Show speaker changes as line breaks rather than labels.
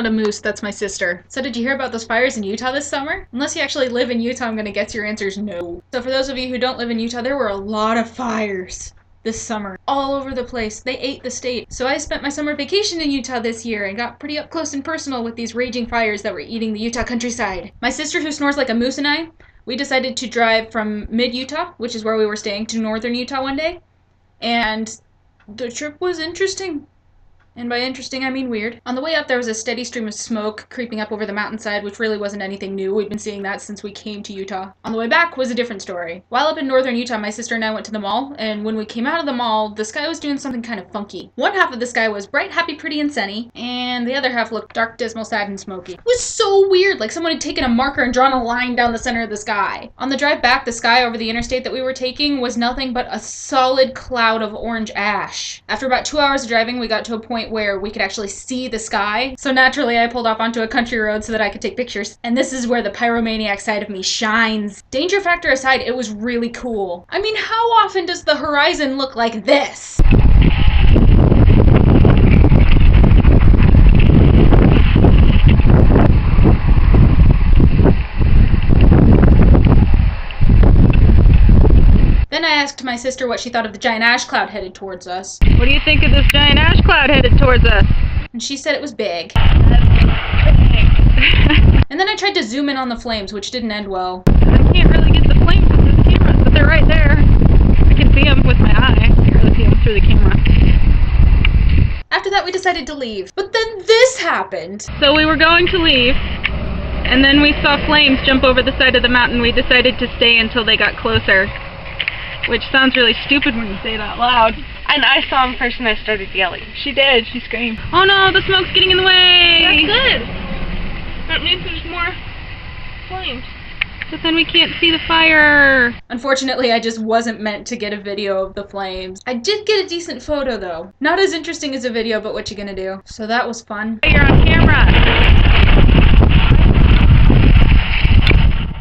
not a moose, that's my sister. So did you hear about those fires in Utah this summer? Unless you actually live in Utah, I'm gonna guess your answer is no. So for those of you who don't live in Utah, there were a lot of fires this summer, all over the place. They ate the state. So I spent my summer vacation in Utah this year and got pretty up close and personal with these raging fires that were eating the Utah countryside. My sister, who snores like a moose, and I, we decided to drive from mid-Utah, which is where we were staying, to northern Utah one day. And the trip was interesting. And by interesting, I mean weird. On the way up, there was a steady stream of smoke creeping up over the mountainside, which really wasn't anything new. We'd been seeing that since we came to Utah. On the way back was a different story. While up in northern Utah, my sister and I went to the mall, and when we came out of the mall, the sky was doing something kind of funky. One half of the sky was bright, happy, pretty, and sunny, and the other half looked dark, dismal, sad, and smoky. It was so weird, like someone had taken a marker and drawn a line down the center of the sky. On the drive back, the sky over the interstate that we were taking was nothing but a solid cloud of orange ash. After about 2 hours of driving, we got to a point where we could actually see the sky. So naturally, I pulled off onto a country road so that I could take pictures. And this is where the pyromaniac side of me shines. Danger factor aside, it was really cool. I mean, how often does the horizon look like this? Then I asked my sister what she thought of the giant ash cloud headed towards us.
What do you think of this giant ash cloud headed towards us?
And she said it was big. And then I tried to zoom in on the flames, which didn't end well.
I can't really get the flames with this camera, but they're right there. I can see them with my eye. I can't really see them through the camera.
After that, we decided to leave. But then this happened.
So we were going to leave, and then we saw flames jump over the side of the mountain. We decided to stay until they got closer. Which sounds really stupid when you say it out loud.
And I saw him first and I started yelling.
She did. She screamed. Oh no, the smoke's getting in the way!
That's good. That means there's more flames.
But then we can't see the fire.
Unfortunately, I just wasn't meant to get a video of the flames. I did get a decent photo though. Not as interesting as a video, but what you gonna do? So that was fun.
You're on camera.